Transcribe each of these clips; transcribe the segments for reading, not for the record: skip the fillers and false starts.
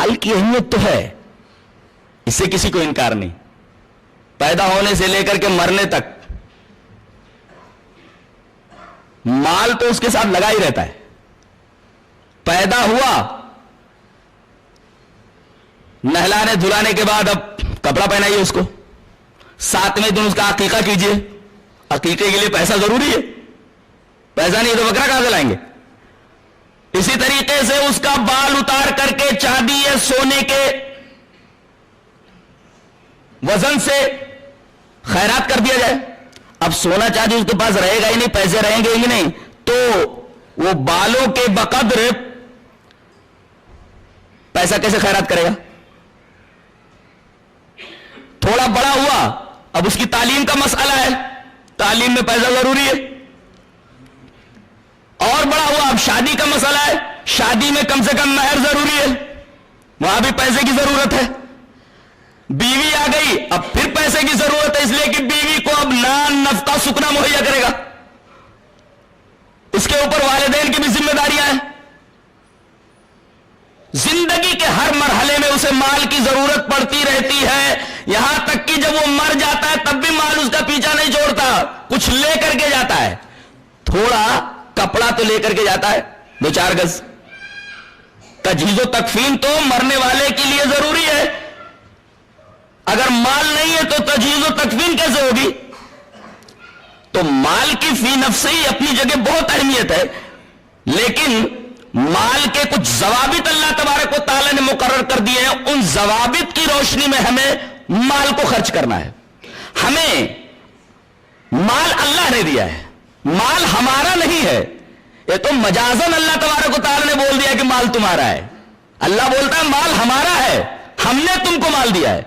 مال کی اہمیت تو ہے، اس سے کسی کو انکار نہیں، پیدا ہونے سے لے کر کے مرنے تک مال تو اس کے ساتھ لگا ہی رہتا ہے. پیدا ہوا، نہلانے دھلانے کے بعد اب کپڑا پہنائیے اس کو، 7ویں دن اس کا عقیقہ کیجئے، عقیقے کے لیے پیسہ ضروری ہے، پیسہ نہیں تو بکرا کہاں سے لائیں گے؟ اسی طریقے سے اس کا بال اتار کر کے چاندی یا سونے کے وزن سے خیرات کر دیا جائے. اب سونا چاندی اس کے پاس رہے گا ہی نہیں، پیسے رہیں گے ہی نہیں، تو وہ بالوں کے بقدر پیسہ کیسے خیرات کرے گا؟ تھوڑا بڑا ہوا، اب اس کی تعلیم کا مسئلہ ہے، تعلیم میں پیسہ ضروری ہے. اور بڑا ہوا، اب شادی کا مسئلہ ہے، شادی میں کم سے کم مہر ضروری ہے، وہاں بھی پیسے کی ضرورت ہے. بیوی آ گئی، اب پھر پیسے کی ضرورت ہے، اس لیے کہ بیوی کو اب نان نفقہ سکنا مہیا کرے گا، اس کے اوپر والدین کی بھی ذمہ داریاں ہیں. زندگی کے ہر مرحلے میں اسے مال کی ضرورت پڑتی رہتی ہے، یہاں تک کہ جب وہ مر جاتا ہے تب بھی مال اس کا پیچھا نہیں چھوڑتا، کچھ لے کر کے جاتا ہے. تھوڑا کپڑا تو لے کر کے جاتا ہے، 2-4 گز. تجہیز و تکفین تو مرنے والے کے لیے ضروری ہے، اگر مال نہیں ہے تو تجہیز و تکفین کیسے ہوگی؟ تو مال کی فی نفسی اپنی جگہ بہت اہمیت ہے، لیکن مال کے کچھ ضوابط اللہ تبارک و تعالی نے مقرر کر دیے ہیں، ان ضوابط کی روشنی میں ہمیں مال کو خرچ کرنا ہے. ہمیں مال اللہ نے دیا ہے، مال ہمارا نہیں ہے. یہ تو مجازن اللہ تبارک و تعالی نے بول دیا کہ مال تمہارا ہے. اللہ بولتا ہے مال ہمارا ہے، ہم نے تم کو مال دیا ہے.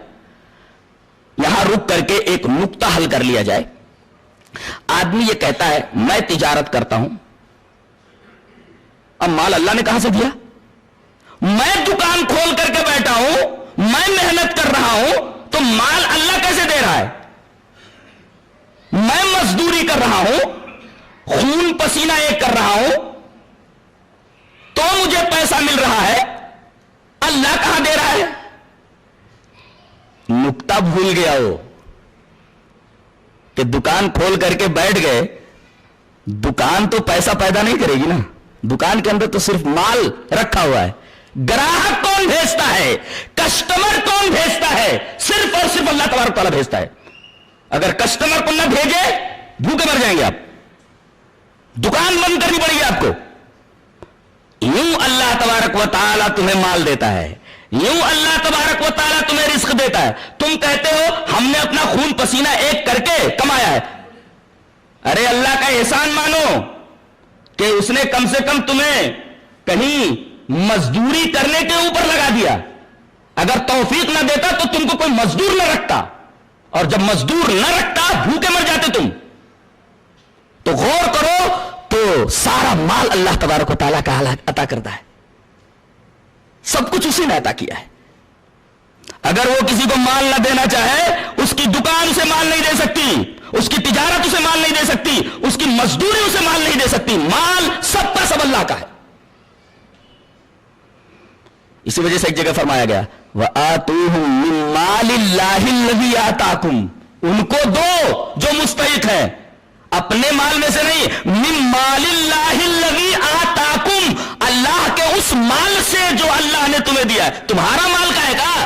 یہاں رک کر کے ایک نقطہ حل کر لیا جائے. آدمی یہ کہتا ہے میں تجارت کرتا ہوں، اب مال اللہ نے کہاں سے دیا؟ میں دکان کھول کر کے بیٹھا ہوں، میں محنت کر رہا ہوں، تو مال اللہ کیسے دے رہا ہے؟ میں مزدوری کر رہا ہوں، خون پسینہ ایک کر رہا ہوں، تو مجھے پیسہ مل رہا ہے، اللہ کہاں دے رہا ہے؟ نقطہ بھول گیا ہو کہ دکان کھول کر کے بیٹھ گئے، دکان تو پیسہ پیدا نہیں کرے گی نا، دکان کے اندر تو صرف مال رکھا ہوا ہے. گراہک کون بھیجتا ہے، کسٹمر کون بھیجتا ہے؟ صرف اور صرف اللہ تبارک تعالیٰ بھیجتا ہے. اگر کسٹمر کو نہ بھیجے بھوکے مر جائیں گے آپ، دکان بند کرنی پڑے گی آپ کو. یوں اللہ تبارک و تعالیٰ تمہیں مال دیتا ہے، یوں اللہ تبارک و تعالیٰ تمہیں رزق دیتا ہے. تم کہتے ہو ہم نے اپنا خون پسینہ ایک کر کے کمایا ہے. ارے اللہ کا احسان مانو کہ اس نے کم سے کم تمہیں کہیں مزدوری کرنے کے اوپر لگا دیا. اگر توفیق نہ دیتا تو تم کو کوئی مزدور نہ رکھتا، اور جب مزدور نہ رکھتا بھوکے مر جاتے تم. تو غور کرو، تو سارا مال اللہ تبارک و تعالیٰ کا عطا کرتا ہے، سب کچھ اسی نے عطا کیا ہے. اگر وہ کسی کو مال نہ دینا چاہے، اس کی دکان اسے مال نہیں دے سکتی، اس کی تجارت اسے مال نہیں دے سکتی، اس کی مزدوری اسے مال نہیں دے سکتی. مال سب کا سب اللہ کا ہے. اسی وجہ سے ایک جگہ فرمایا گیا وَآتُوهُم مِّن مَّالِ اللَّهِ الَّذِي آتَاكُمْ، ان کو دو جو مستحق ہے، اپنے مال میں سے نہیں، مِّن مَّالِ اللَّهِ الَّذِي آتَاكُمْ، اللہ کے اس مال سے جو اللہ نے تمہیں دیا ہے. تمہارا مال کا ہے کا